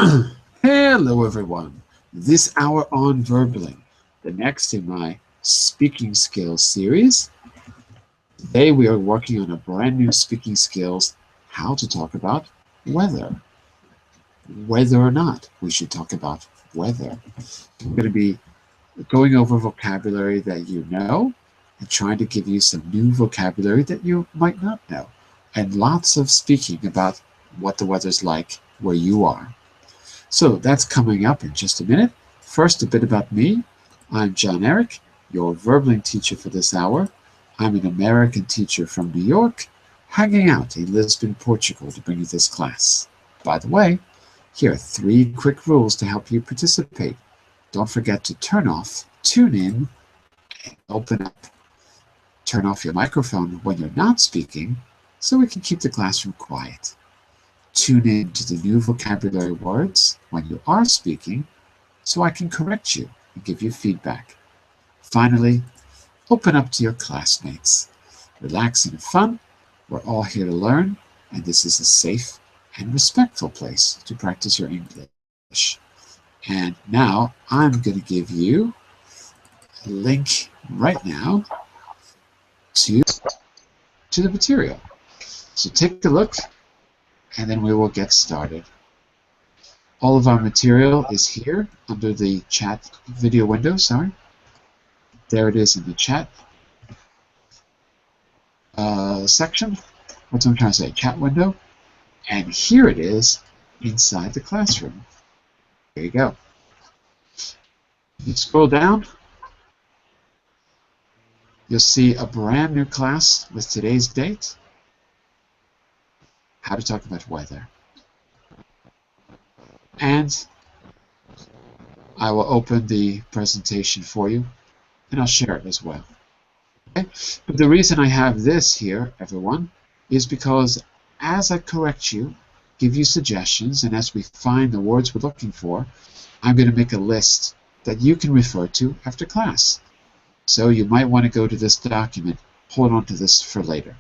Hello everyone. This hour on Verbling, the next in my speaking skills series. Today we are working on a brand new speaking skills, how to talk about weather. Whether or not we should talk about weather. I'm going to be going over vocabulary that you know and trying to give you some new vocabulary that you might not know. And lots of speaking about what the weather's like where you are. So that's coming up in just a minute. First, a bit about me. I'm John Eric, your Verbling teacher for this hour. I'm an American teacher from New York, hanging out in Lisbon, Portugal to bring you this class. By the way, here are 3 quick rules to help you participate. Don't forget to turn off, tune in, and open up. Turn off your microphone when you're not speaking so we can keep the classroom quiet. Tune in to the new vocabulary words when you are speaking so I can correct you and give you feedback. Finally, open up to your classmates. Relax and have fun. We're all here to learn, and this is a safe and respectful place to practice your English. And now I'm going to give you a link right now to the material. So take a look, and then we will get started. All of our material is here under the chat video window, sorry. There it is in the chat section. What's I'm trying to say? Chat window. And here it is inside the classroom. There you go. You scroll down, you'll see a brand new class with today's date. How to talk about weather. And I will open the presentation for you, and I'll share it as well. Okay? But the reason I have this here, everyone, is because as I correct you, give you suggestions, and as we find the words we're looking for, I'm going to make a list that you can refer to after class. So you might want to go to this document, hold on to this for later.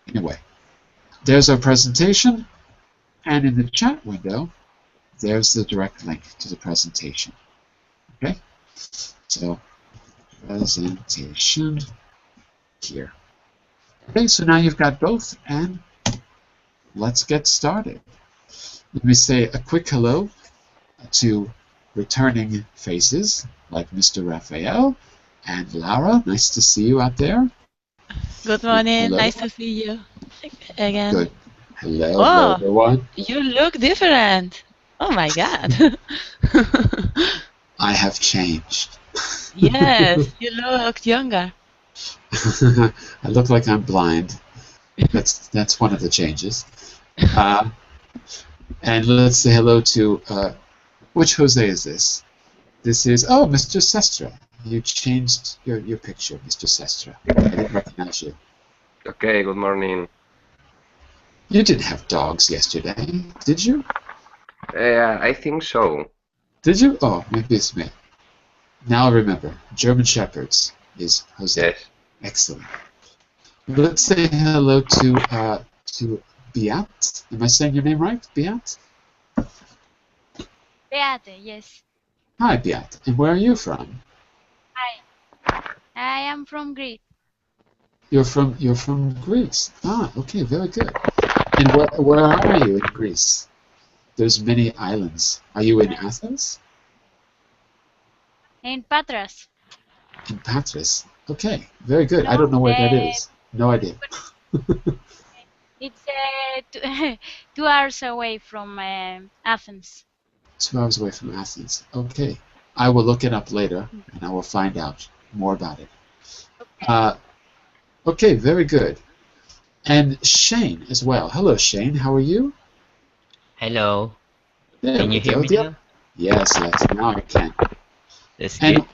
Anyway. There's our presentation, and in the chat window, there's the direct link to the presentation. Okay? So, presentation here. Okay, so now you've got both, and let's get started. Let me say a quick hello to returning faces like Mr. Raphael and Laura. Nice to see you out there. Good morning. Hello. Nice to see you again. Good. Hello, everyone. You look different. Oh my God. I have changed. Yes, you look younger. I look like I'm blind. That's one of the changes. And let's say hello to which Jose is this? This is Mr. Sestra. You changed your picture, Mr. Sestra. I didn't recognize you. Okay, good morning. You didn't have dogs yesterday, did you? I think so. Did you? Oh, maybe it's me. Now I remember. German Shepherds is Jose. Yes. Excellent. Let's say hello to Beat. Am I saying your name right, Beat? Beate, yes. Hi, Beat. And where are you from? Hi. I am from Greece. You're from Greece. Ah, okay, very good. And where are you in Greece? There's many islands. Are you in Athens? In Patras. In Patras. Okay, very good. I don't know where that is. No idea. It's 2 hours away from Athens. 2 hours away from Athens. Okay. I will look it up later, and I will find out more about it. Okay, very good. And Shane as well. Hello, Shane. How are you? Hello. There Can we you hear go. me now? Yes. Now I can. That's And good.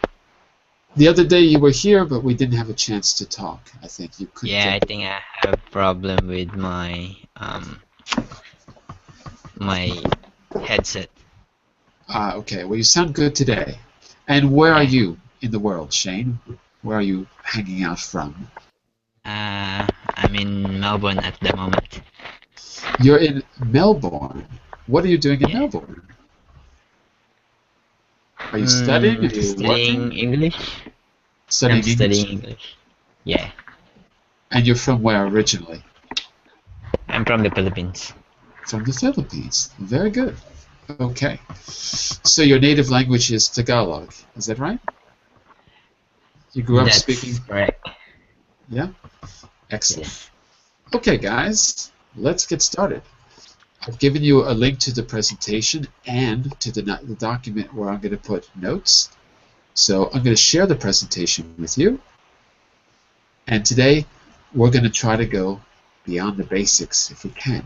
the other day you were here, but we didn't have a chance to talk. I think you couldn't. Yeah, I think I have a problem with my my headset. Okay. Well, you sound good today. And where are you in the world, Shane? Where are you hanging out from? I'm in Melbourne at the moment. You're in Melbourne. What are you doing in Yeah. Melbourne? Are you studying? Are you working? Studying English. I'm Studying English. studying English. Yeah. And you're from where originally? I'm from the Philippines. From the Philippines. Very good. Okay. So your native language is Tagalog. Is that right? You grew up That's speaking. correct. Yeah? Excellent. Yes. Okay, guys, let's get started. I've given you a link to the presentation and to the document where I'm going to put notes. So I'm going to share the presentation with you. And today we're going to try to go beyond the basics, if we can,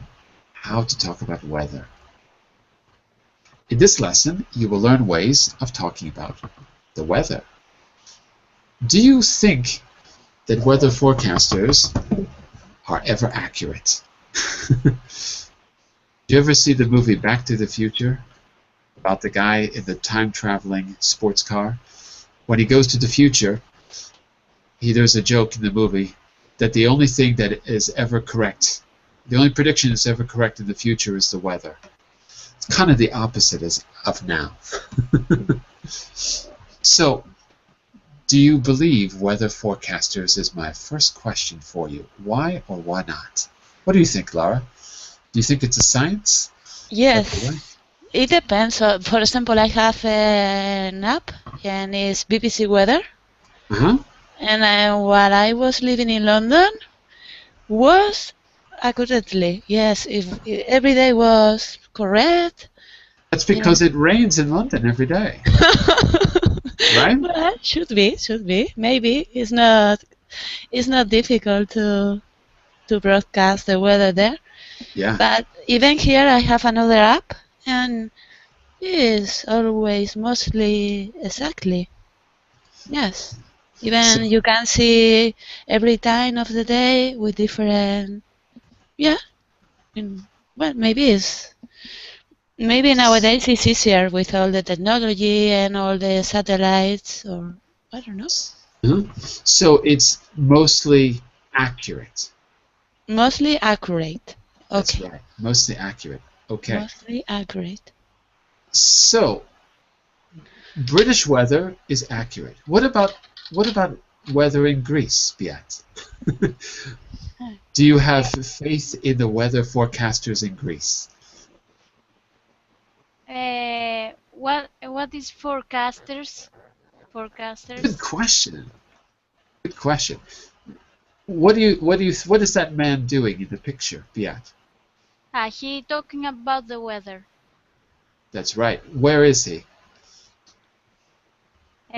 how to talk about weather. In this lesson, you will learn ways of talking about the weather. Do you think that weather forecasters are ever accurate? Did you ever see the movie Back to the Future? About the guy in the time-traveling sports car? When he goes to the future, there's a joke in the movie that the only thing that is ever correct, the only prediction that's ever correct in the future is the weather. It's kind of the opposite of now. So, do you believe weather forecasters is my first question for you. Why or why not? What do you think, Lara? Do you think it's a science? Yes, it depends. For example, I have an app and it's BBC Weather. Uh-huh. And while I was living in London, was accurately. Yes, if every day was correct. That's because it rains in London every day, right? Well, should be. Maybe it's not difficult to broadcast the weather there. Yeah. But even here, I have another app, and it's always mostly exactly. Yes. Even So, you can see every time of the day with different. Yeah. Well, maybe nowadays it's easier with all the technology and all the satellites, or I don't know. so it's mostly accurate. Mostly accurate. That's Okay. right. Mostly accurate. Okay. Mostly accurate. So British weather is accurate. What about weather in Greece, Beat? Do you have faith in the weather forecasters in Greece? What is forecasters? Good Forecasters. question. Good question. What is that man doing in the picture, Beat? He talking about the weather. That's right. Where is he?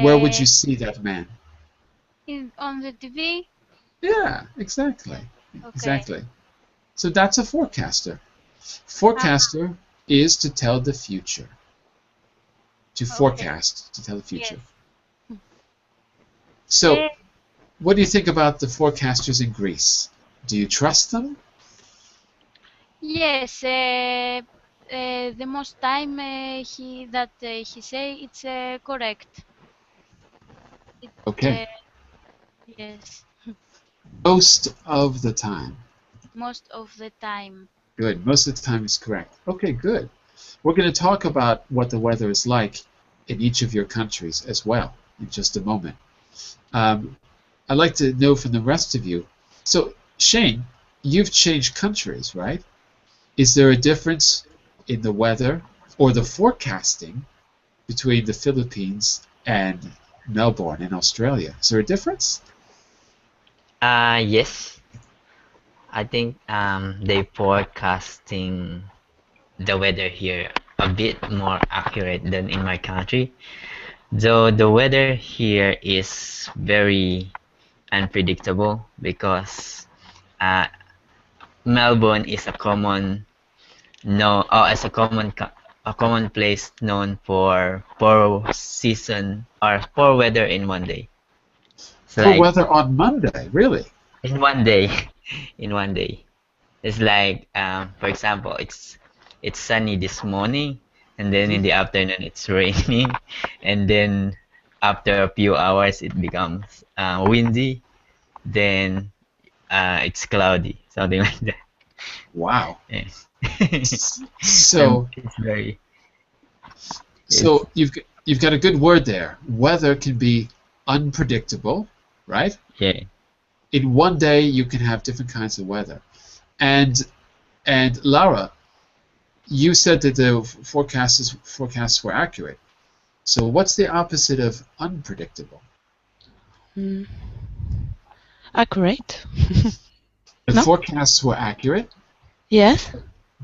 Where would Uh, you see that man? on the TV. Yeah, exactly. Okay. Exactly. So that's a forecaster. Ah, Forecaster is to tell the future. To okay. forecast, to tell the future. Yes. So, Uh, what do you think about the forecasters in Greece? Do you trust them? yes. The most time he say it's correct. It, Okay. yes. Most of the time. Most of the time. Good. Most of the time is correct. Okay, good. We're going to talk about what the weather is like in each of your countries as well in just a moment. Um, I'd like to know from the rest of you. So, Shane, you've changed countries, right? Is there a difference in the weather or the forecasting between the Philippines and Melbourne in Australia? Is there a difference? Yes. I think they forecasting the weather here a bit more accurate than in my country. Though the weather here is very unpredictable because uh, Melbourne is a common no as a common place known for poor season or poor weather in one day. It's For like weather on Monday, really? in one day, in one day. It's like for example, it's sunny this morning, and then in the afternoon it's raining, and then after a few hours it becomes windy, then it's cloudy, something like that. Wow. Yeah. So It's very. It's so you've got a good word there. Weather can be unpredictable, right? yeah. In one day you can have different kinds of weather. And Laura, you said that the forecasts were accurate. So what's the opposite of unpredictable? Mm, accurate. The No? forecasts were accurate, Yes.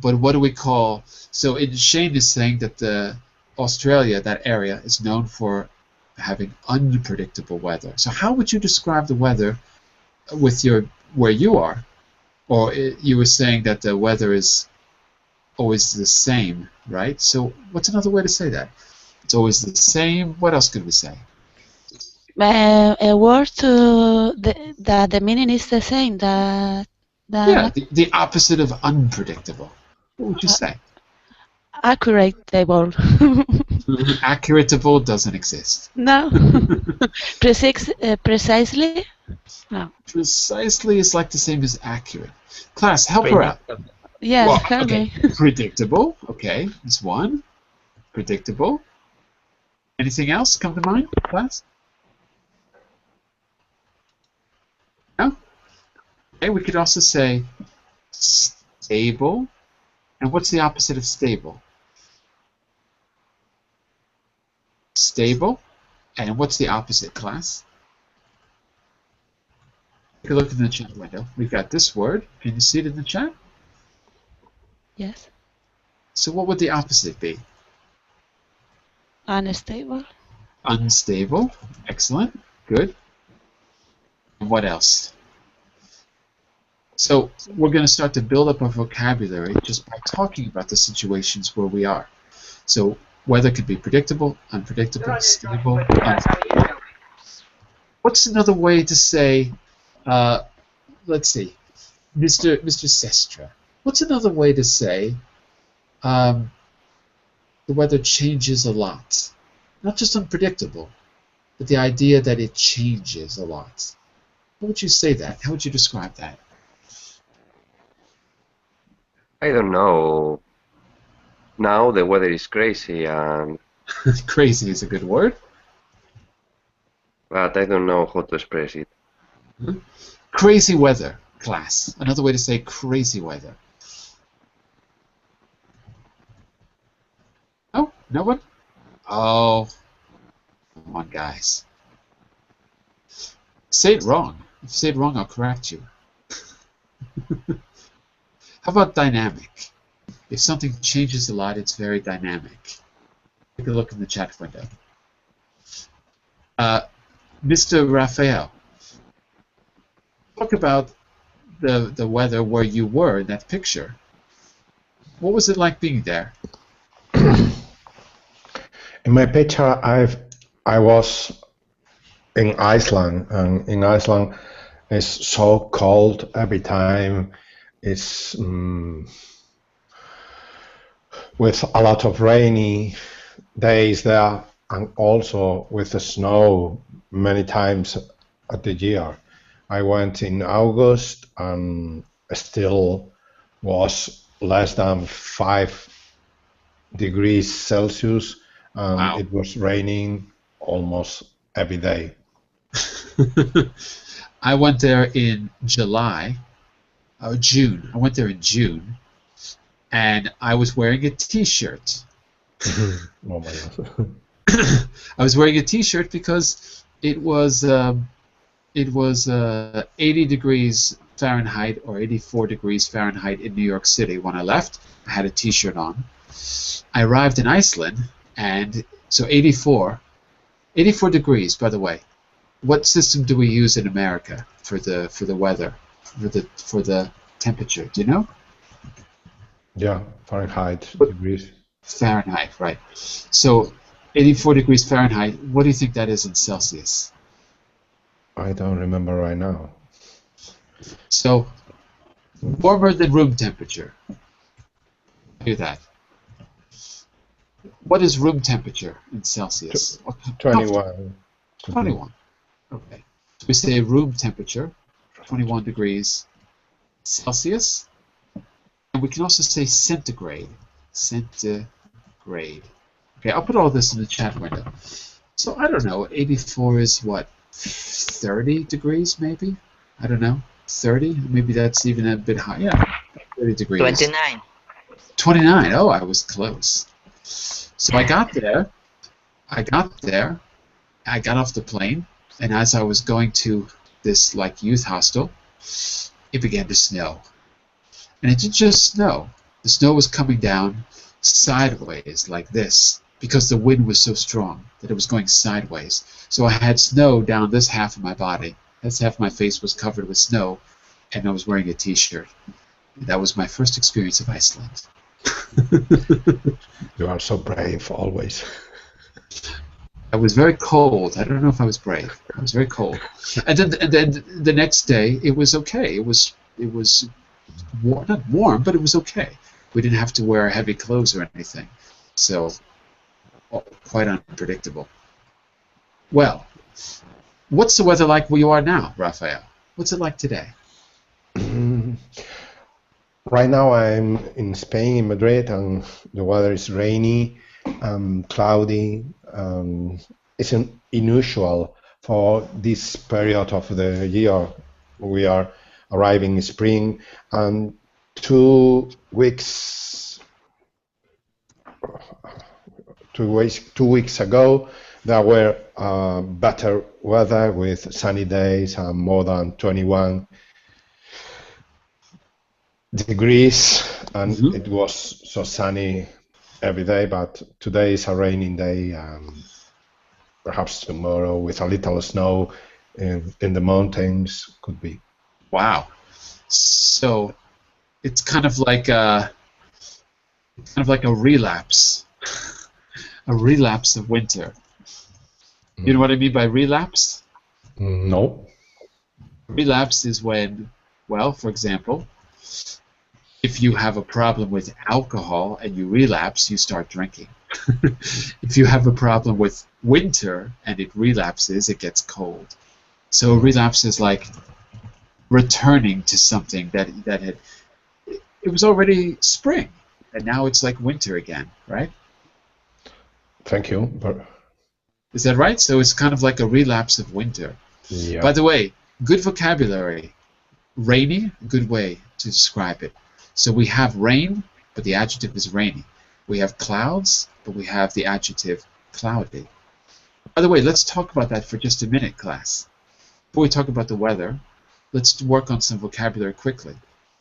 but what do we call? So Shane is saying that the Australia, that area, is known for having unpredictable weather. So how would you describe the weather with your where you are? Or you were saying that the weather is always the same, right? So what's another way to say that? It's always the same. What else could we say? A word that the meaning is the same. Yeah, That the opposite of unpredictable. What would you say? accurate table. Accuratable doesn't exist. No. Precisely. No. Precisely is like the same as accurate. Class, help her out. Predictable. Yes. Well, Help okay, me. predictable. Okay, that's one. Predictable. Anything else come to mind, class? No? Okay, we could also say stable. And what's the opposite of stable? Stable. And what's the opposite, class? Take a look in the chat window. We've got this word. Can you see it in the chat? Yes. So what would the opposite be? Unstable. Unstable. Excellent. Good. And what else? So we're going to start to build up our vocabulary just by talking about the situations where we are. So weather could be predictable, unpredictable, stable, unstable. What's another way to say, let's see, Mr. Sestra, what's another way to say the weather changes a lot? Not just unpredictable, but the idea that it changes a lot. How would you say that? How would you describe that? I don't know. Now the weather is crazy, Crazy is a good word. but I don't know how to express it. Crazy weather, class. Another way to say crazy weather. Oh, no one? Oh, come on, guys. Say it wrong. If you say it wrong, I'll correct you. How about dynamic? If something changes a lot, it's very dynamic. Take a look in the chat window. Mr. Raphael, talk about the weather where you were in that picture. What was it like being there? In my picture, I was in Iceland, and in Iceland, it's so cold every time. It's with a lot of rainy days there, and also with the snow many times at the year. I went in August, and still was less than 5 degrees Celsius, and Wow. it was raining almost every day. I went there in July, or June. I went there in June, and I was wearing a T-shirt. Oh my God. I was wearing a T-shirt because it was 80 degrees Fahrenheit or 84 degrees Fahrenheit in New York City when I left. I had a T-shirt on. I arrived in Iceland, and so 84 degrees. By the way, what system do we use in America for the weather, for the temperature? Do you know? Yeah, Fahrenheit degrees. Fahrenheit, right? So 84 degrees Fahrenheit. What do you think that is in Celsius? I don't remember right now. So warmer than room temperature. Do that. What is room temperature in Celsius? 21. 21. Okay. So we say room temperature, 21 degrees Celsius. And we can also say centigrade. Centigrade. Okay, I'll put all this in the chat window. So I don't know, 84 is what, 30 degrees maybe? I don't know, 30? Maybe that's even a bit high. Yeah, 30 degrees. 29. 29, oh, I was close. So I got there, I got off the plane, and as I was going to this like youth hostel, it began to snow. And it didn't just snow. The snow was coming down sideways like this because the wind was so strong that it was going sideways. So I had snow down this half of my body. This half of my face was covered with snow, and I was wearing a t-shirt. That was my first experience of Iceland. You are so brave, always. I was very cold. I don't know if I was brave. I was very cold. And then the next day, it was okay. It was not warm, but it was okay. We didn't have to wear heavy clothes or anything. So, quite unpredictable. Well, what's the weather like where you are now, Rafael? What's it like today? Right now I'm in Spain, in Madrid, and the weather is rainy, cloudy. It's unusual for this period of the year. We are arriving in spring, and 2 weeks 2 weeks ago there were better weather with sunny days and more than 21 degrees, and it was so sunny every day. But today is a raining day, perhaps tomorrow with a little snow in the mountains could be. Wow. So it's kind of like a relapse. A relapse of winter. You know what I mean by relapse? No. Relapse is when, well, for example, if you have a problem with alcohol and you relapse, you start drinking. If you have a problem with winter and it relapses, it gets cold. So a relapse is like returning to something that had, it was already spring, and now it's like winter again, right? Thank you. Is that right? So it's kind of like a relapse of winter. Yeah. By the way, good vocabulary. Rainy, good way to describe it. So we have rain, but the adjective is rainy. We have clouds, but we have the adjective cloudy. By the way, let's talk about that for just a minute, class. Before we talk about the weather, let's work on some vocabulary quickly.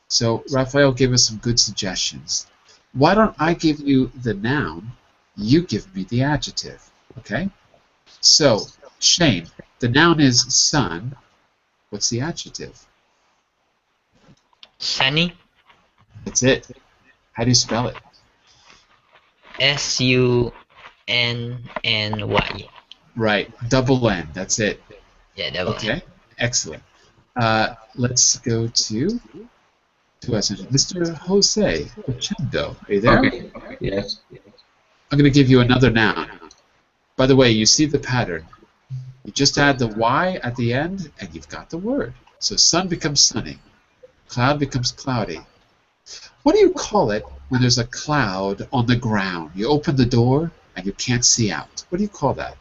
So Raphael gave us some good suggestions. Why don't I give you the noun, you give me the adjective, okay? So, Shane, the noun is sun. What's the adjective? Sunny. That's it. How do you spell it? Sunny. Right, double N, that's it. Yeah, double N. Okay, excellent. Let's go to Mr. Jose Ochendo. Are you there? Okay. Yes. I'm going to give you another noun. By the way, you see the pattern. You just add the Y at the end, and you've got the word. So sun becomes sunny. Cloud becomes cloudy. What do you call it when there's a cloud on the ground? You open the door, and you can't see out. What do you call that?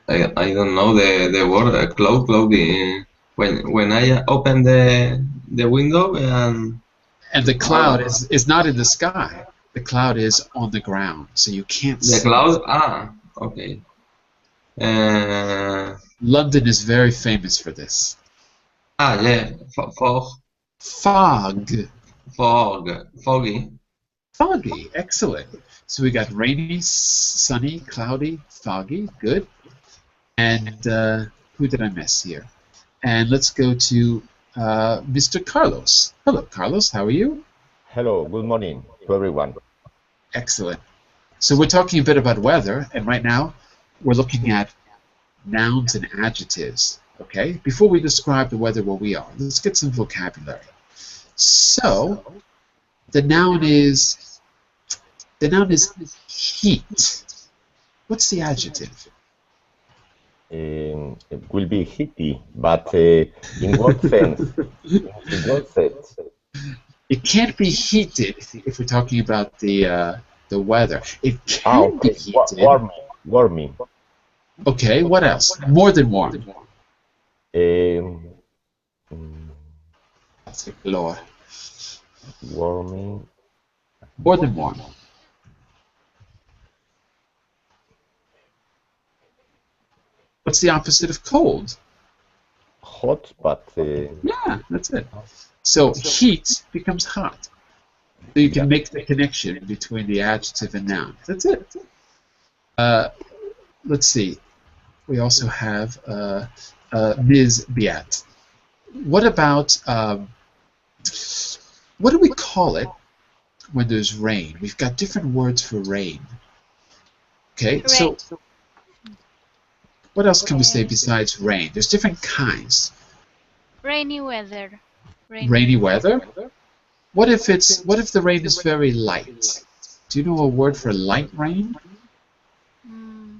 I don't know the word cloudy. When I open the window And the cloud is not in the sky. The cloud is on the ground, so you can't see. the cloud. Okay. London is very famous for this. Yeah. Fog. Foggy. Foggy. Excellent. So we got rainy, sunny, cloudy, foggy. Good. And who did I miss here? And let's go to Mr. Carlos. Hello, Carlos. How are you? Hello, good morning to everyone. Excellent. So we're talking a bit about weather, and right now we're looking at nouns and adjectives. Okay? Before we describe the weather where we are, let's get some vocabulary. So the noun is heat. What's the adjective? It will be heaty, but in what sense? In what sense? It can't be heated if we're talking about the weather. It Ah, can be okay. heated. Warming. Warming. Okay, what else? More than warm. Um, mm, That's a calor. warming. More than warm. What's the opposite of cold? Hot, but Yeah, that's it. So heat becomes hot. So you can yeah. make the connection between the adjective and noun. That's it. Let's see. We also have Ms. Biat. What about, what do we call it when there's rain? We've got different words for rain. Okay, so what else can we say besides rain? There's different kinds. Rainy weather. Rainy weather? What if the rain is very light? Do you know a word for light rain? Mm,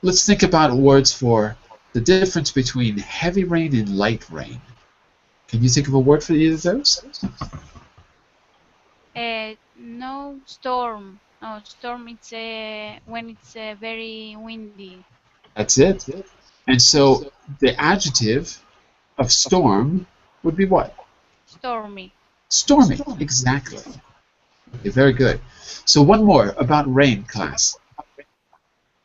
Let's think about words for the difference between heavy rain and light rain. Can you think of a word for either of those? no storm. No storm. It's when it's very windy. That's it. And so the adjective of storm would be what? Stormy. Stormy. Exactly. Okay, very good. So one more about rain, class.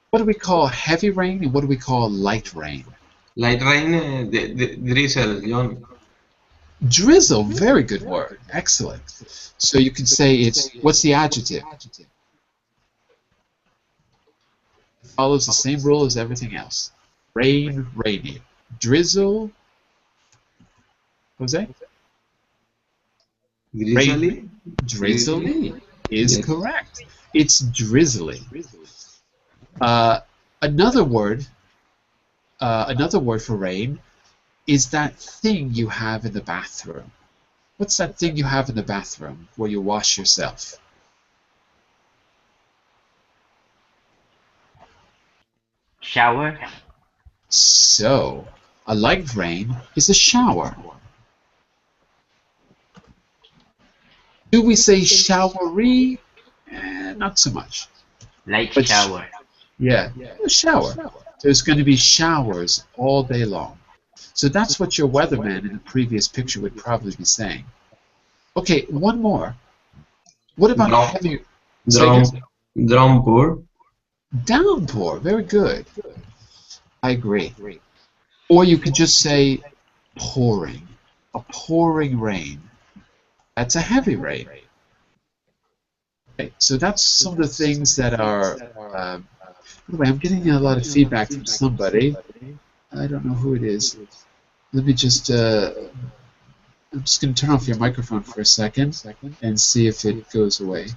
What do we call heavy rain and what do we call light rain? Light rain, the drizzle, John. Drizzle, very good word. Excellent. So you can say what's the adjective? It follows the same rule as everything else. Rain, rainy. Drizzle, Jose? Grizzly? Rain, drizzly is Yes. correct. It's drizzly. Another word for rain is that thing you have in the bathroom. What's that thing you have in the bathroom where you wash yourself? Shower. So, a light rain is a shower. Do we say showery? Not so much. Light But shower. yeah, a shower. There's going to be showers all day long. So that's what your weatherman in the previous picture would probably be saying. Okay, one more. What about Drum, heavy? Say drum, again? downpour. Downpour. Very good. I agree. Or you could just say pouring. A pouring rain. That's a heavy rain. Okay, so that's some of the things that are. By the way, I'm getting a lot of feedback from somebody. I don't know who it is. Let me just. I'm just going to turn off your microphone for a second and see if it goes away.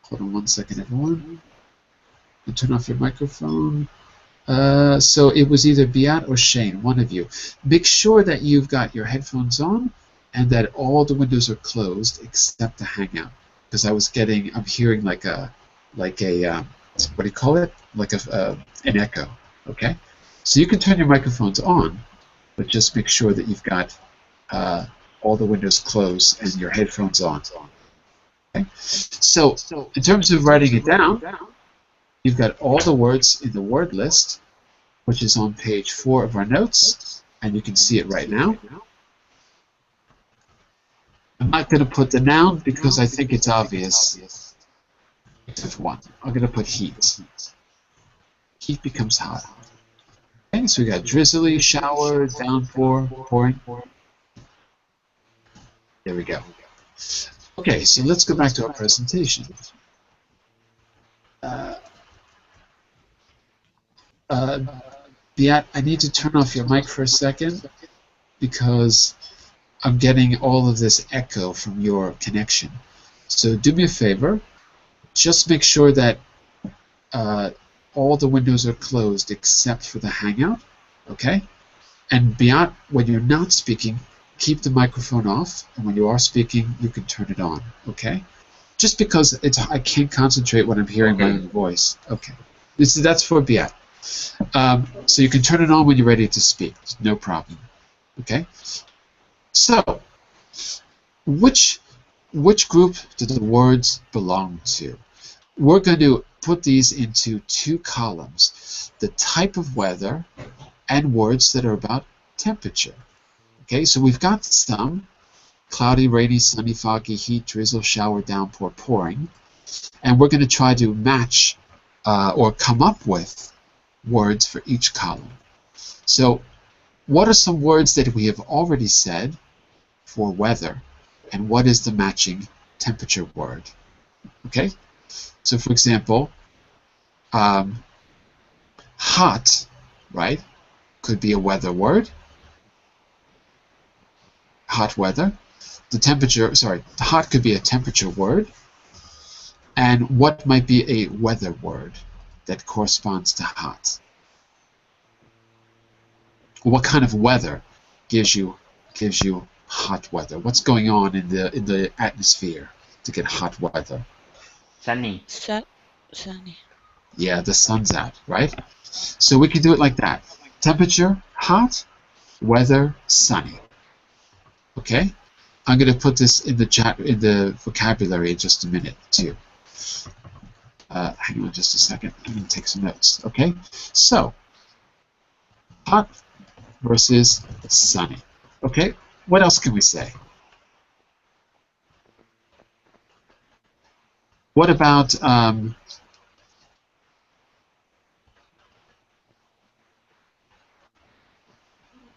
Hold on one second, everyone. You turn off your microphone. So it was either Beat or Shane, one of you. Make sure that you've got your headphones on and that all the windows are closed except the Hangout, because I'm hearing like a what do you call it? Like an echo. Okay. So you can turn your microphones on, but just make sure that you've got all the windows closed and your headphones on. Okay. So in terms of writing it down, you've got all the words in the word list, which is on page 4 of our notes, and you can see it right now. I'm not going to put the noun because I think it's obvious, except for one. I'm going to put heat. Heat becomes hot. Okay, so we got drizzly, shower, downpour, pouring. There we go. Okay, so let's go back to our presentation. Beat, I need to turn off your mic for a second because I'm getting all of this echo from your connection. So do me a favor, just make sure that all the windows are closed except for the Hangout, okay? And Beat, when you're not speaking, keep the microphone off, and when you are speaking, you can turn it on, okay? just because I can't concentrate when I'm hearing my own voice. Okay. That's for Biat. So you can turn it on when you're ready to speak. No problem. Okay. So, which group do the words belong to? We're going to put these into two columns: the type of weather and words that are about temperature. Okay. So we've got some: cloudy, rainy, sunny, foggy, heat, drizzle, shower, downpour, pouring. And we're going to try to match or come up with words for each column. So what are some words that we have already said for weather, and what is the matching temperature word? Okay, so for example, hot, right, could be a weather word. Hot weather. The hot could be a temperature word. And what might be a weather word that corresponds to hot? What kind of weather gives you hot weather? What's going on in the atmosphere to get hot weather? Sunny. Sunny. Yeah, the sun's out, right? So we can do it like that: temperature, hot; weather, sunny. Okay, I'm going to put this in the chat, in the vocabulary, in just a minute too. Hang on just a second. I'm going to take some notes. Okay, so hot versus sunny. Okay, what else can we say? What about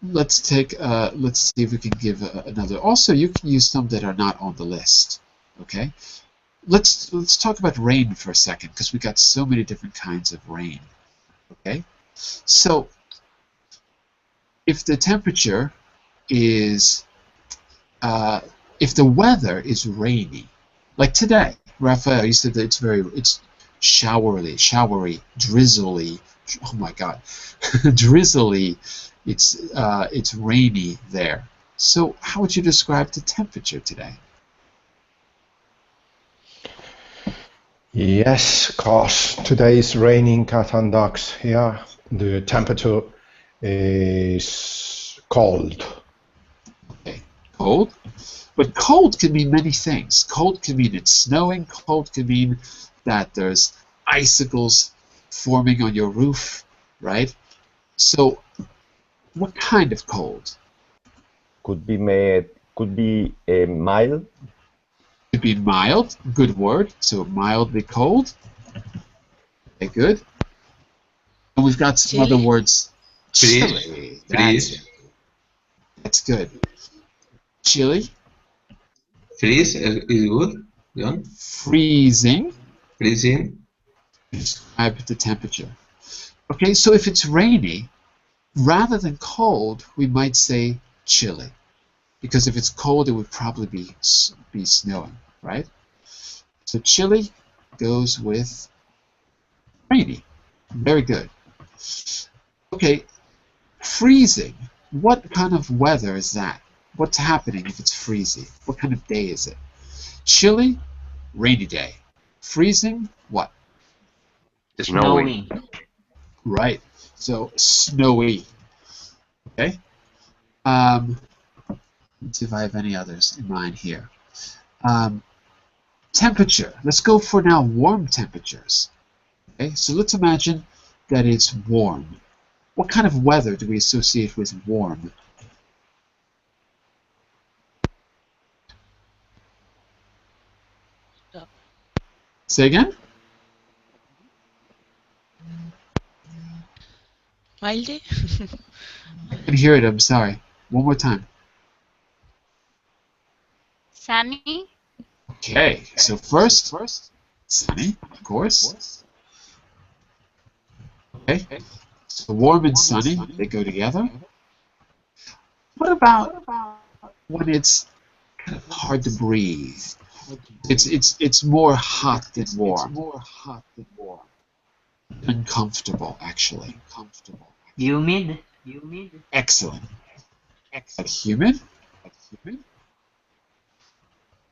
let's see if we can give another. Also, you can use some that are not on the list. Okay, let's talk about rain for a second, because we got so many different kinds of rain. Okay, so if the temperature is if the weather is rainy, like today, Raphael, you said that it's showery, drizzly. Oh my God, drizzly. It's rainy there. So how would you describe the temperature today? Yes, cause today is raining cat and dogs here. The temperature is cold. Okay, cold. But cold can mean many things. Cold can mean it's snowing. Cold can mean that there's icicles forming on your roof, right? So what kind of cold? Could be mild. Could be mild, good word. So mildly cold. Okay, good. And we've got some other words. Chilly. That's good. Chilly. Freeze is good, John. Freezing. Freezing. Describe the temperature. Okay, so if it's rainy, rather than cold, we might say chilly. Because if it's cold, it would probably be snowing, right? So chilly goes with rainy. Very good. Okay, freezing. What kind of weather is that? What's happening if it's freezing? What kind of day is it? Chilly, rainy day. Freezing, what? Snowy. Right. So snowy. Okay. Let's see if I have any others in mind here. Temperature. Let's go for now warm temperatures. Okay. So let's imagine that it's warm. What kind of weather do we associate with warm? Say again? Mildy? I can hear it, I'm sorry. One more time. Sunny. Okay, so first, sunny, of course. Okay, so warm and sunny, they go together. What about when it's kind of hard to breathe? It's more hot than warm. Uncomfortable, actually. Humid. Excellent. Humid?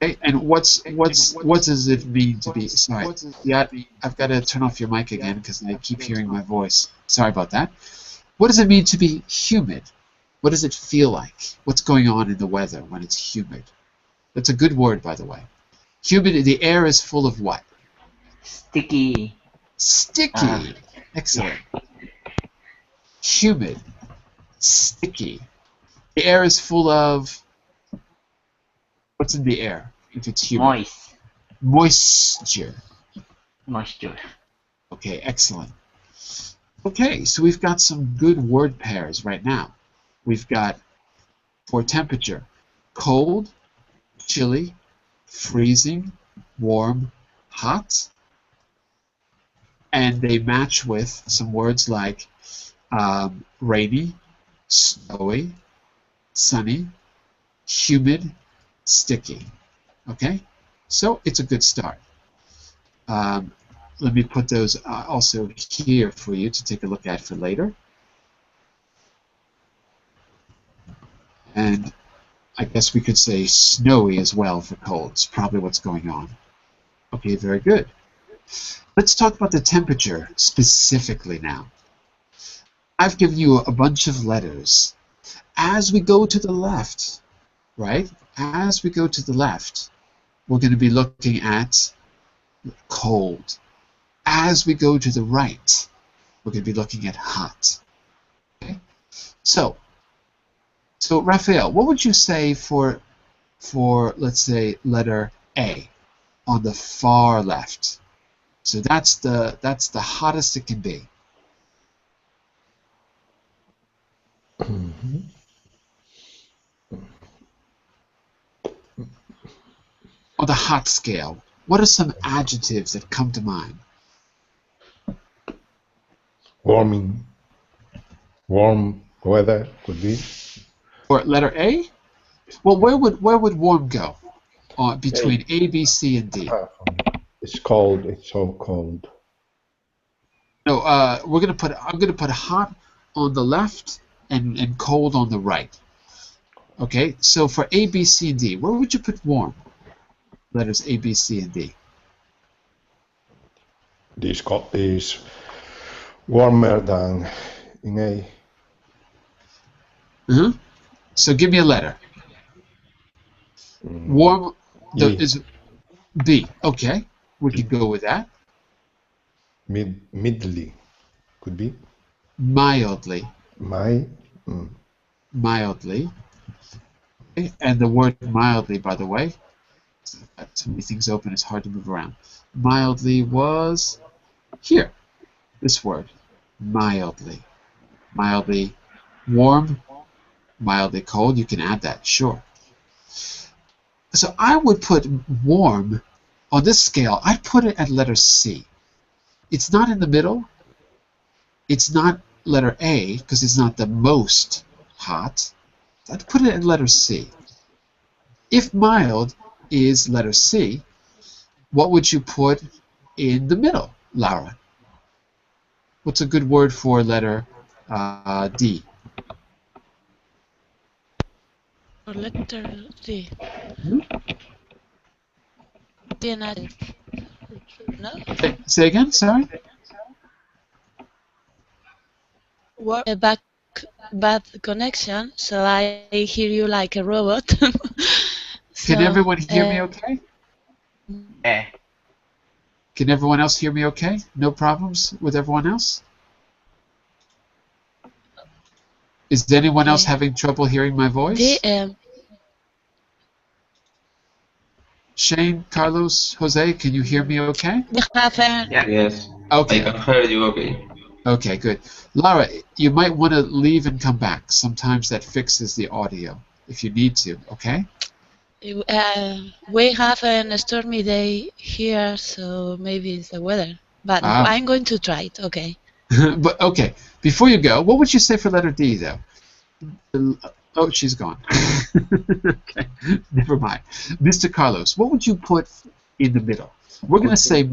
Okay, and what does it mean to be? Sorry, yeah, I've got to turn off your mic again because I keep hearing my voice. Sorry about that. What does it mean to be humid? What does it feel like? What's going on in the weather when it's humid? That's a good word, by the way. Humid. The air is full of what? Sticky. Sticky. Excellent. Yeah. Humid. Sticky. The air is full of. What's in the air if it's humid? Moist. Moisture. Moisture. Okay, excellent. Okay, so we've got some good word pairs right now. We've got, for temperature, cold, chilly, freezing, warm, hot. And they match with some words like rainy, snowy, sunny, humid, sticky. Okay? So it's a good start. Let me put those also here for you to take a look at for later. And I guess we could say snowy as well for cold. It's probably what's going on. Okay, very good. Let's talk about the temperature specifically now. I've given you a bunch of letters. As we go to the left, right? As we go to the left, we're going to be looking at cold. As we go to the right, we're going to be looking at hot. Okay? So Raphael, what would you say for let's say letter A on the far left? So that's the hottest it can be. On the hot scale, what are some adjectives that come to mind? Warm weather could be. For letter A? Well, where would warm go? Between A, B, C, and D. It's cold. It's so cold. No, I'm gonna put hot on the left and cold on the right. Okay, so for A, B, C, and D, where would you put warm? Letters A, B, C, and D. This is warmer than in A. So give me a letter. Warm is B. Okay, we can go with that. Mildly could be. Mildly. Mildly. Okay. And the word mildly, by the way, got so many things open, it's hard to move around. Mildly was here. This word. Mildly. Mildly warm, mildly cold. You can add that, sure. So I would put warm on this scale. I'd put it at letter C. It's not in the middle. It's not letter A because it's not the most hot. I'd put it at letter C. If mild is letter C, what would you put in the middle, Laura? What's a good word for letter D? For letter D. No? Say again, sorry? A bad connection, so I hear you like a robot. Can everyone hear me okay? Yeah. Can everyone else hear me okay? No problems with everyone else? Is anyone else having trouble hearing my voice? Shane, Carlos, Jose, can you hear me okay? Yes. Okay. I can hear you okay. Okay, good. Laura, you might want to leave and come back. Sometimes that fixes the audio if you need to, okay? We have a stormy day here, so maybe it's the weather. But I'm going to try it, okay? But okay, before you go, what would you say for letter D, though? Oh, she's gone. Okay, never mind. Mr. Carlos, what would you put in the middle? We're going to say...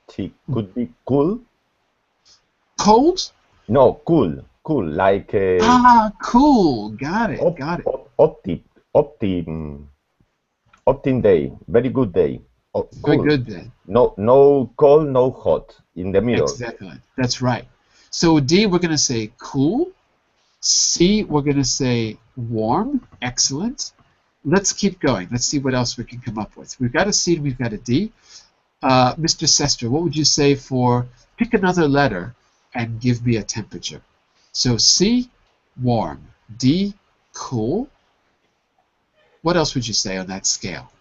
Could be cool. Cold? No, cool. Cool, like... cool. Got it, got it. optim day, very good day. Oh, Very cool. good then. No cold, no hot. In the middle. Excellent. That's right. So D, we're going to say cool. C, we're going to say warm. Excellent. Let's keep going. Let's see what else we can come up with. We've got a C and we've got a D. Mr. Sester, what would you say for pick another letter and give me a temperature? So C, warm. D, cool. What else would you say on that scale?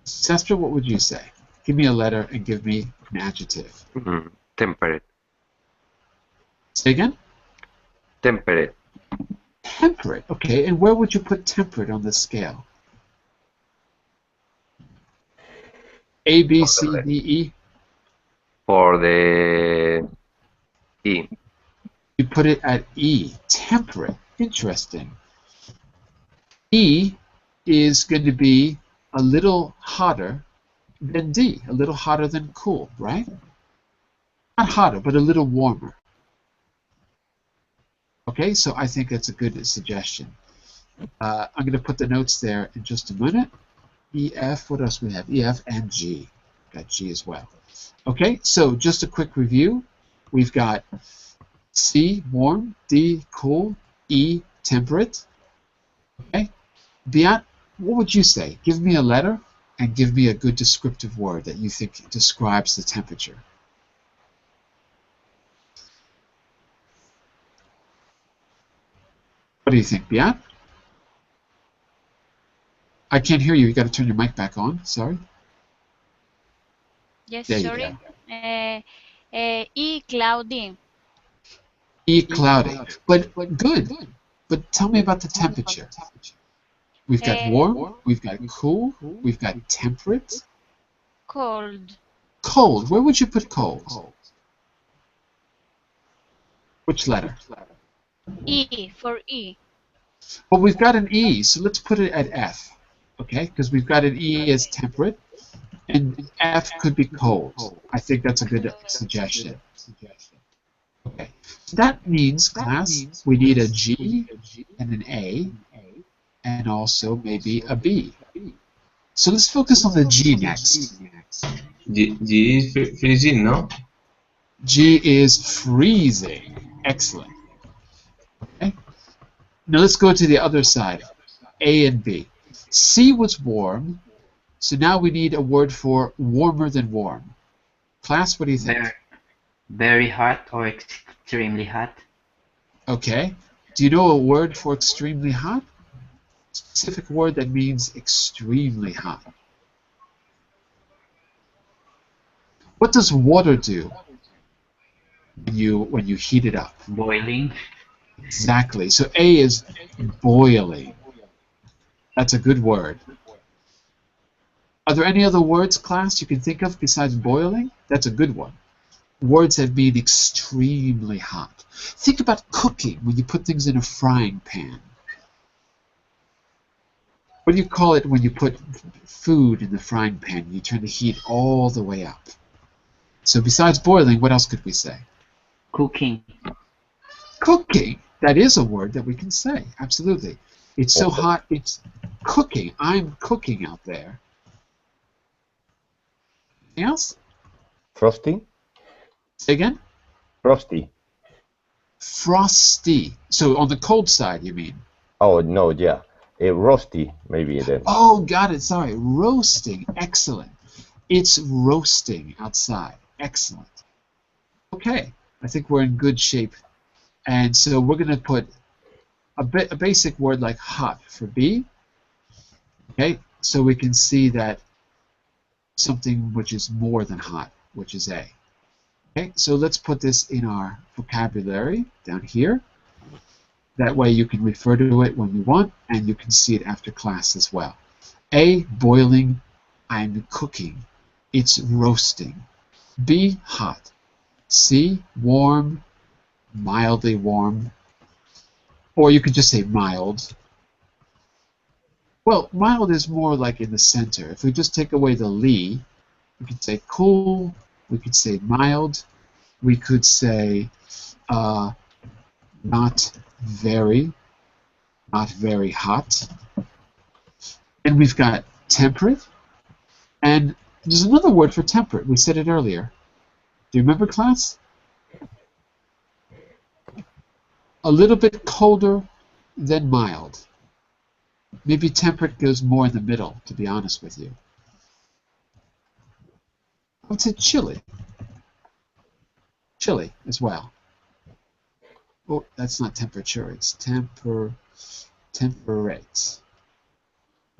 Sester, what would you say? Give me a letter and give me an adjective. Temperate. Say again? Temperate. Temperate. Okay, and where would you put temperate on the scale? A, B, C, D, E? For the E. You put it at E. Temperate. Interesting. E is going to be a little hotter than D. A little hotter than cool, right? Not hotter, but a little warmer. Okay, so I think that's a good suggestion. I'm going to put the notes there in just a minute. E, F, what else we have? E, F, and G. Got G as well. Okay, so just a quick review. We've got C, warm, D, cool, E, temperate. Okay, Beat, what would you say? Give me a letter and give me a good descriptive word that you think describes the temperature. What do you think, Beat? I can't hear you. You got to turn your mic back on. Sorry. Yes, There you sorry. E cloudy. E, cloudy. But good. But tell me about the temperature. We've got warm, we've got cool, we've got temperate. Cold. Cold. Where would you put cold? Which letter? E for E. Well, we've got an E, so let's put it at F. Okay, because we've got an E as temperate, and F could be cold. I think that's a good suggestion. Okay, so that means, class, we need a G and an A, and also maybe a B. So let's focus on the G next. G is freezing, no? G is freezing. Excellent. Okay. Now let's go to the other side. A and B. C was warm, so now we need a word for warmer than warm. Class, what do you think? Very hot or extremely hot. Okay. Do you know a word for extremely hot? Specific word that means extremely hot. What does water do when you heat it up? Boiling. Exactly. So A is boiling. That's a good word. Are there any other words, class, you can think of besides boiling? That's a good one. Words that mean extremely hot. Think about cooking when you put things in a frying pan. What do you call it when you put food in the frying pan? You turn the heat all the way up. So besides boiling, what else could we say? Cooking. Cooking. That is a word that we can say. Absolutely. It's so hot, it's cooking. I'm cooking out there. Anything else? Frosty? Say again? Frosty. Frosty. So on the cold side, you mean? Oh, no, yeah. Roasty, maybe then. Oh, got it. Sorry. Roasting. Excellent. It's roasting outside. Excellent. Okay. I think we're in good shape. And so we're going to put a basic word like hot for B. Okay. So we can see that something which is more than hot, which is A. Okay. So let's put this in our vocabulary down here. That way you can refer to it when you want, and you can see it after class as well. A, boiling. I'm cooking. It's roasting. B, hot. C, warm, mildly warm. Or you could just say mild. Well, mild is more like in the center. If we just take away the li, we could say cool, we could say mild, we could say not very, not very hot. And we've got temperate. And there's another word for temperate. We said it earlier. Do you remember, class? A little bit colder than mild. Maybe temperate goes more in the middle, to be honest with you. I would say chilly. Chilly as well. Oh, that's not temperature, it's temperate. There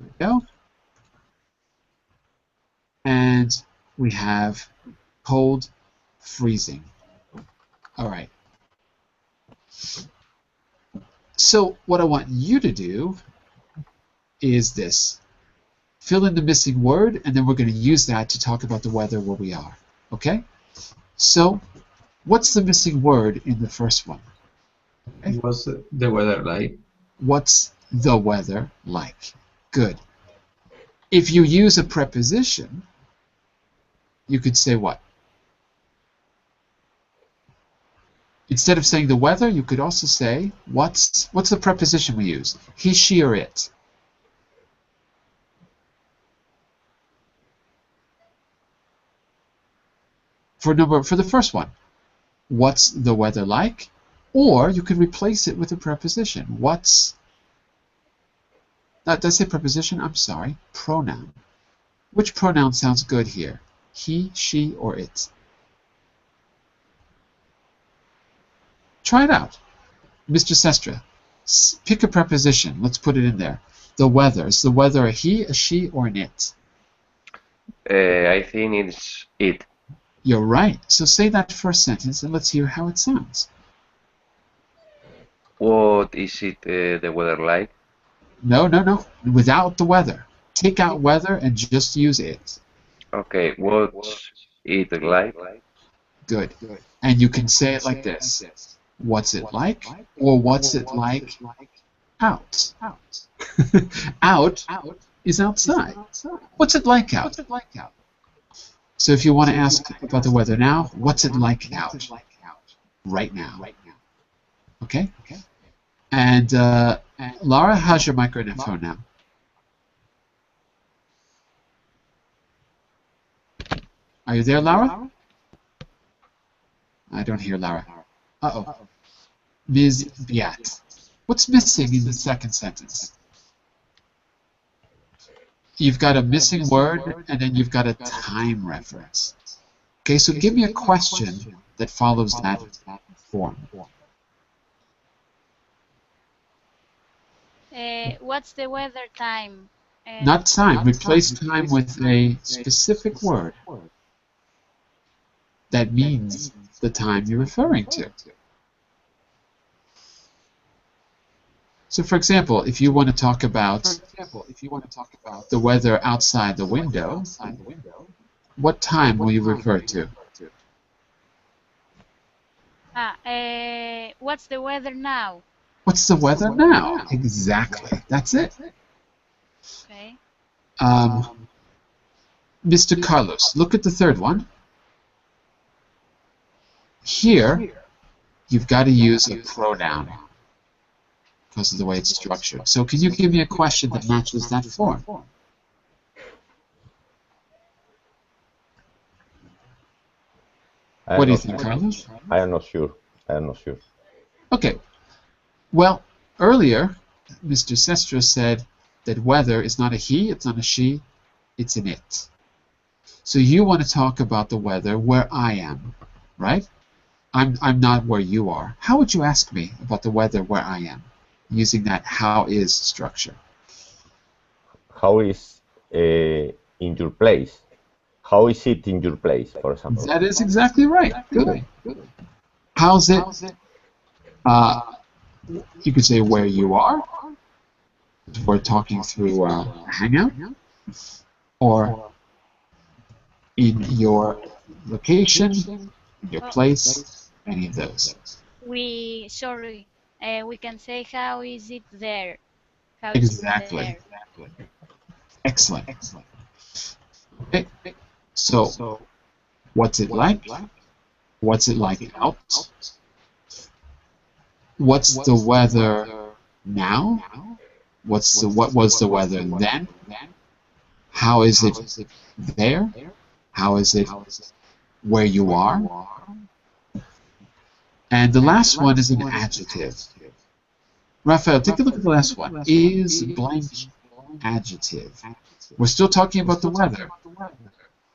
we go. And we have cold, freezing. All right. So what I want you to do is this. Fill in the missing word, and then we're going to use that to talk about the weather where we are. Okay? So, what's the missing word in the first one? Okay? What's the weather like? What's the weather like? Good. If you use a preposition, you could say what? Instead of saying the weather, you could also say, what's the preposition we use? He, she, or it. For the first one, what's the weather like? Or you could replace it with a preposition. What's... Did I say preposition? I'm sorry. Pronoun. Which pronoun sounds good here? He, she, or it? Try it out. Mr. Sestra, pick a preposition. Let's put it in there. The weather. Is the weather a he, a she, or an it? I think it's it. You're right. So say that first sentence and let's hear how it sounds. What is it the weather like? No. Without the weather. Take out weather and just use it. Okay, what's it like? Good. And you can say it like this. What's it like? Or what's it like out? Out is outside. What's it like out? So if you want to ask about the weather now, what's it like out? Right now. Okay? And Laura, how's your microphone now? Are you there, Laura? I don't hear Laura. Uh-oh. Ms. Biat. What's missing in the second sentence? You've got a missing word, and then you've got a time reference. Okay, so give me a question that follows that form. What's the weather time? Not time. Replace time with a specific word that means the time you're referring to. So, for example, if you want to talk about the weather outside the window, what time will you refer to? What's the weather now? What's the weather now? Exactly. That's it. Okay. Mr. Carlos, look at the third one. Here, you've got to use a pronoun because of the way it's structured. So can you give me a question that matches that form? What do you think, Carlos? I am not sure. Okay. Well, earlier, Mr. Sestra said that weather is not a he, it's not a she, it's an it. So you want to talk about the weather where I am, right? I'm not where you are. How would you ask me about the weather where I am, using that how is structure? How is in your place? How is it in your place, for example? That is exactly right. Good. How's it? You could say where you are. We're talking through a Hangout, or in your location, in your place, any of those. We can say how is it there? How Exactly. is it there? Excellent. Okay. So, what's it like? What's it like out? What's the weather now? What was the weather then? How is it there? How is it where you are? And the last one is an adjective. Raphael, take a look at the last one. Is blank adjective. We're still talking about the weather.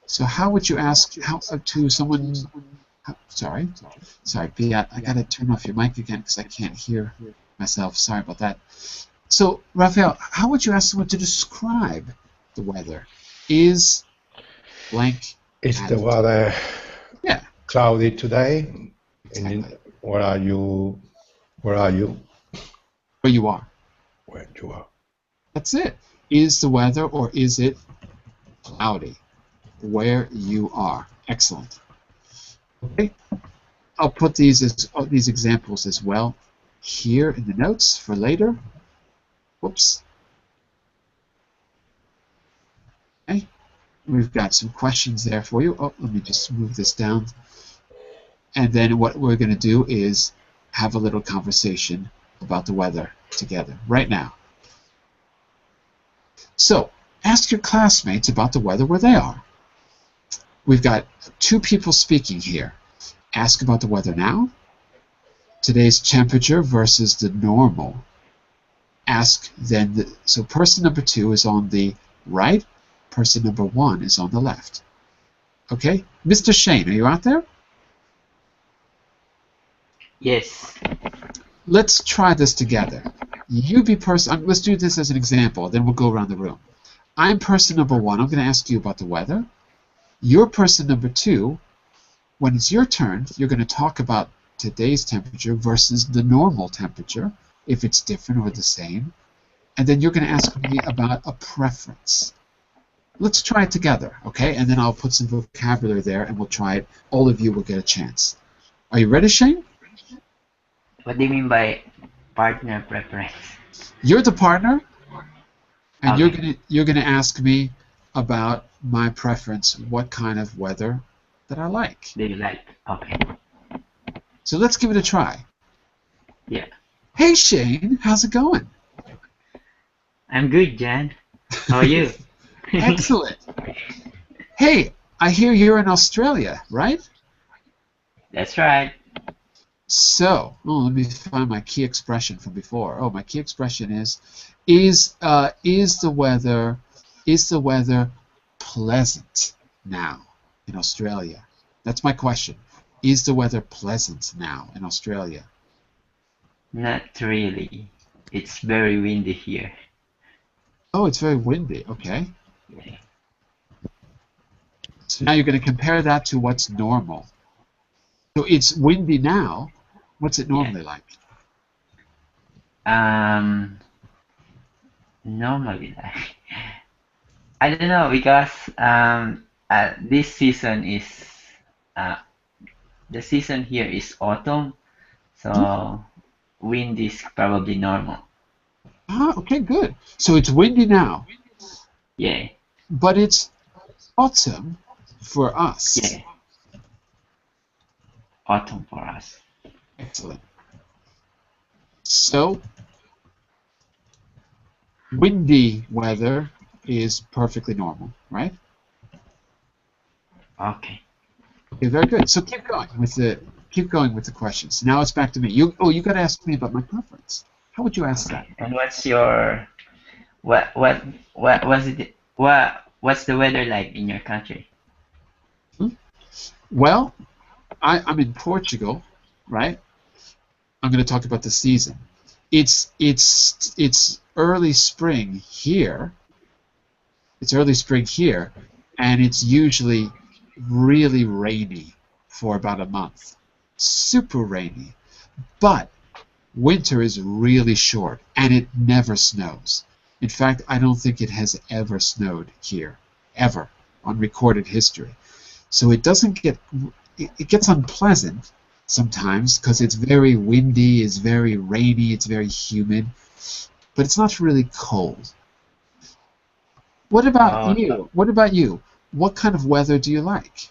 So how would you ask to someone? Sorry, Piat, I gotta turn off your mic again because I can't hear myself. Sorry about that. So, Raphael, how would you ask someone to describe the weather? Is blank Is the adjective. weather Yeah, cloudy today? exactly. Where are you? Where are you? Where you are. Where you are. That's it. Is the weather or is it cloudy? Where you are. Excellent. Okay, I'll put these examples as well here in the notes for later. Whoops. Okay, we've got some questions there for you. Oh, let me just move this down. And then what we're going to do is have a little conversation about the weather together right now. So, ask your classmates about the weather where they are. We've got two people speaking here. Ask about the weather now. Today's temperature versus the normal. Ask then, so person number 2 is on the right, person number 1 is on the left. Okay, Mr. Shane, are you out there? Yes. Let's try this together. You be person, let's do this as an example, then we'll go around the room. I'm person number 1, I'm going to ask you about the weather. You're person number 2, when it's your turn, you're going to talk about today's temperature versus the normal temperature, if it's different or the same. And then you're going to ask me about a preference. Let's try it together, okay? And then I'll put some vocabulary there and we'll try it. All of you will get a chance. Are you ready, Shane? What do you mean by partner preference? You're the partner, and Okay. you're gonna ask me about my preference, what kind of weather that I like. Do you like? Okay. So let's give it a try. Yeah. Hey, Shane, how's it going? I'm good, Jan. How are you? Excellent. Hey, I hear you're in Australia, right? That's right. So, let me find my key expression from before. Oh, my key expression is the weather pleasant now in Australia? That's my question. Is the weather pleasant now in Australia? Not really. It's very windy here. Oh, it's very windy. Okay. Yeah. So now you're going to compare that to what's normal. So it's windy now. What's it normally like? Normally, I don't know because this season is uh, the season here is autumn, so wind is probably normal. Okay, good. So it's windy now, Yeah, but it's autumn for us. yeah, autumn for us. Excellent. So windy weather is perfectly normal, right? Okay. Okay, very good. So keep going with the questions. Now it's back to me. You got to ask me about my preference. How would you ask that? Okay. And what's your what was it? What's the weather like in your country? Well, I'm in Portugal, right? I'm going to talk about the season. It's early spring here. It's early spring here, and it's usually really rainy for about a month. Super rainy. But winter is really short, and it never snows. In fact, I don't think it has ever snowed here, ever, on recorded history. So it doesn't get, it gets unpleasant sometimes because it's very windy, it's very rainy, it's very humid, but it's not really cold. What about Oh, you? What about you? What kind of weather do you like?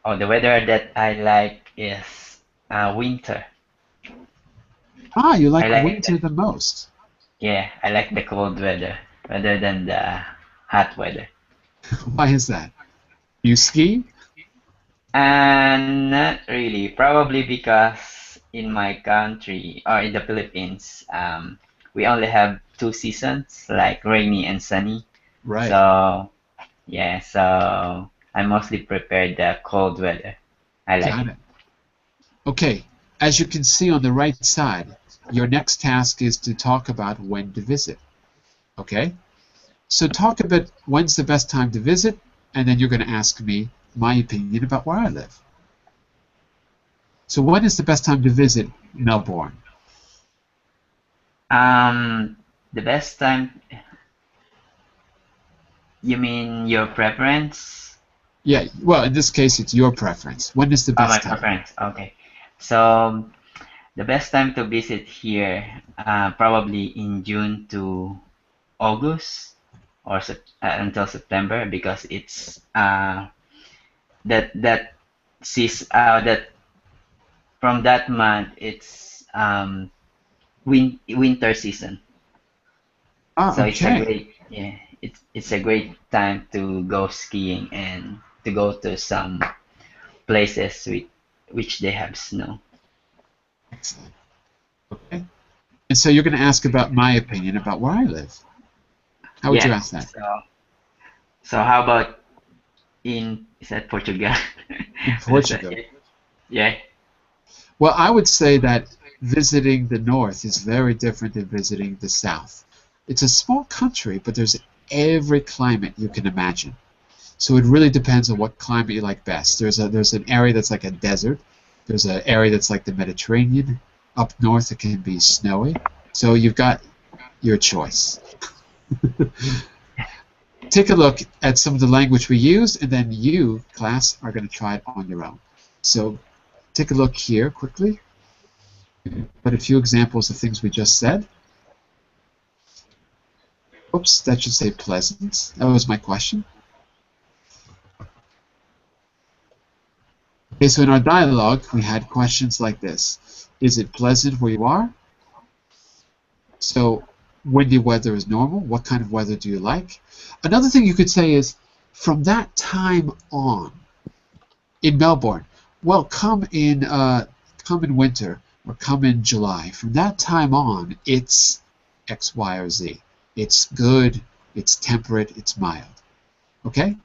oh, the weather that I like is winter. Ah, you I like like winter the most. yeah, I like the cold weather rather than the hot weather. Why is that? You ski? And not really, probably because in my country or in the Philippines, we only have two seasons, like rainy and sunny. Right. So yeah, so I mostly prepare the cold weather. I like Got it. it. Okay. As you can see on the right side, your next task is to talk about when to visit. Okay? So talk about when's the best time to visit, and then you're going to ask me my opinion about where I live. So when is the best time to visit Melbourne? Um, the best time, you mean your preference? Yeah, well, in this case, it's your preference. When is the Oh, my best time? preference. Okay. So the best time to visit here, probably in June to August or until September because it's that that from that month it's winter season. Ah, So it's a okay. great yeah it's a great time to go skiing and to go to some places which they have snow. Excellent. Okay. And so you're going to ask about my opinion about where I live. How would you Yeah. ask that? So how about in is that Portugal? In What is that? Portugal. Yeah. Well, I would say that visiting the north is very different than visiting the south. It's a small country, but there's every climate you can imagine. So it really depends on what climate you like best. There's an area that's like a desert. There's an area that's like the Mediterranean. Up north, it can be snowy. So you've got your choice. Take a look at some of the language we use, and then you, class, are going to try it on your own. So take a look here quickly. Put a few examples of things we just said. Oops, that should say pleasant. That was my question. Okay, so in our dialogue, we had questions like this. Is it pleasant where you are? So windy weather is normal. What kind of weather do you like? Another thing you could say is, from that time on, in Melbourne, well, come in winter or come in July. From that time on, it's X, Y, or Z. It's good, it's temperate, it's mild. Okay?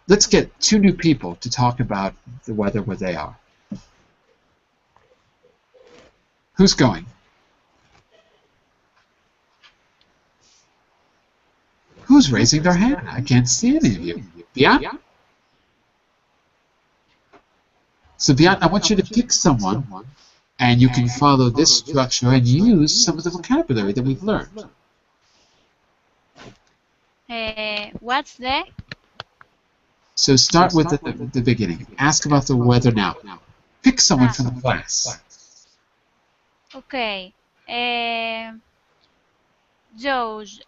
Let's get two new people to talk about the weather where they are. Who's going? Who's raising their hand? I can't see any of you. Bian? So Bian, I want you to pick someone, and you can follow this structure and use some of the vocabulary that we've learned. What's the? So start with the beginning. Ask about the weather now. Pick someone from the class. Okay. Joe's.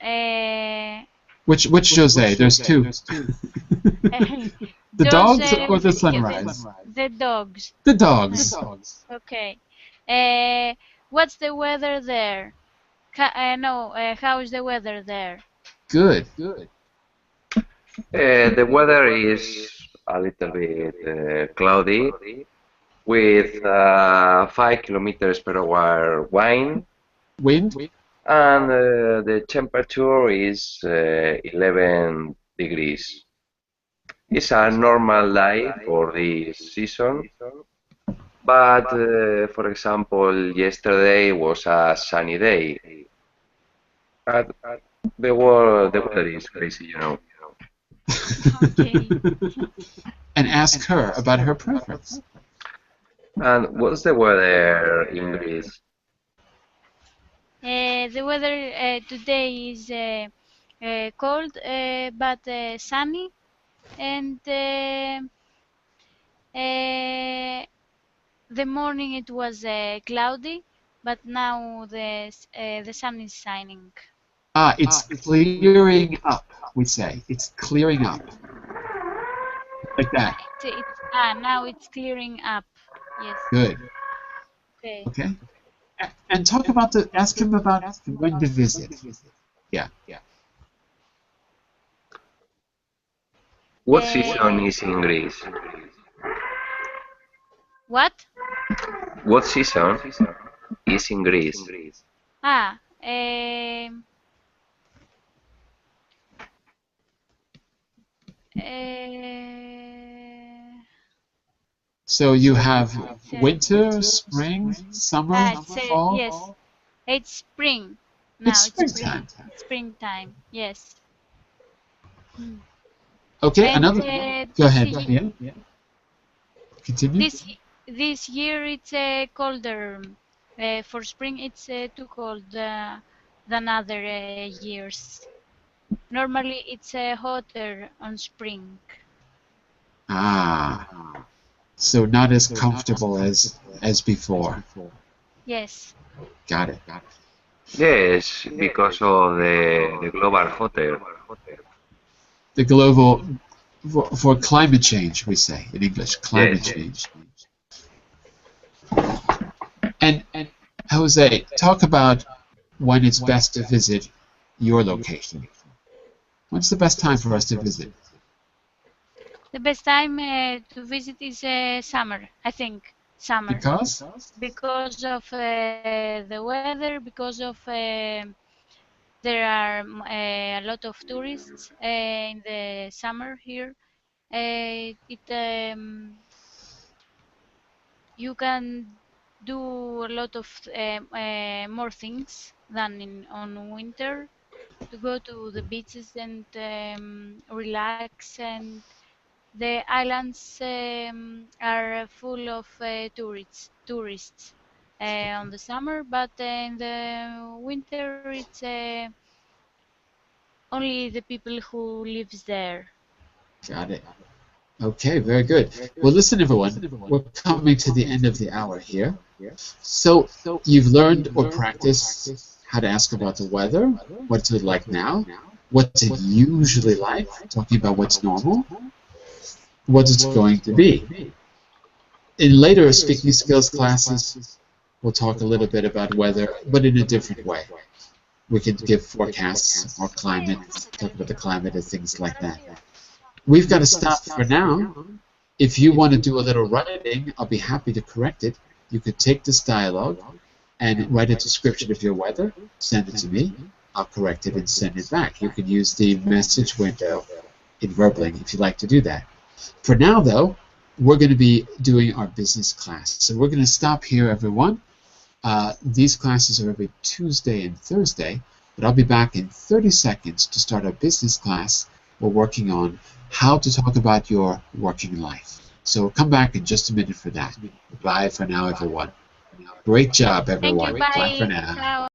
Which Jose? There's two. The dogs or the sunrise? The dogs. The dogs. Okay. What's the weather there? No, how is the weather there? Good. The weather is a little bit cloudy with 5 kilometers per hour wind, Wind? and the temperature is 11 degrees. It's a normal day for this season, but for example, yesterday was a sunny day. But the weather is crazy, you know. Okay. And ask her about her preference. And what's the weather in Greece? The weather today is cold but sunny, and the morning it was cloudy, but now the sun is shining. Ah, it's clearing up, we say. It's clearing up. Like Ah, that. now it's clearing up. Yes. Good. Okay. Okay. And talk about ask him about when to visit. Yeah. What season is in Greece? What? What season is in Greece? Ah, So you have it's winter, spring, summer, it's fall. yes, it's spring. It's Now it's springtime. springtime. Yes. Hmm. Okay, And another. Go ahead. Yeah. Continue. this this year it's colder. For spring, it's too cold than other years. Normally, it's hotter on spring. Ah, so not as comfortable as before. Yes. Got it. Yes, because of the global hotter. The global for climate change, we say in English, climate Yes. change. And Jose, talk about when it's best to visit your location. When's the best time for us to visit? The best time to visit is summer, I think. Summer. Because? Because of the weather, because of there are a lot of tourists in the summer here. It You can do a lot of more things than in on winter, to go to the beaches and relax, and the islands are full of tourists on the summer, but in the winter it's only the people who lives there. Got it. Okay, very good. Well, listen, everyone, we're coming to the end of the hour here. So you've learned or practiced how to ask about the weather, what's it like now, what's it usually like, talking about what's normal, what it's going to be. In later speaking skills classes, we'll talk a little bit about weather, but in a different way. We can give forecasts or climate, talk about the climate and things like that. We've got to stop for now. If you want to do a little writing, I'll be happy to correct it. You could take this dialogue and write a description of your weather, send it to me. I'll correct it and send it back. You can use the message window in Verbling if you'd like to do that. For now, though, we're going to be doing our business class. So we're going to stop here, everyone. These classes are every Tuesday and Thursday, but I'll be back in 30 seconds to start our business class. We're working on how to talk about your working life. So come back in just a minute for that. Bye for now, everyone. Great job, Thank you. everyone. Bye for Bye. now. Ciao.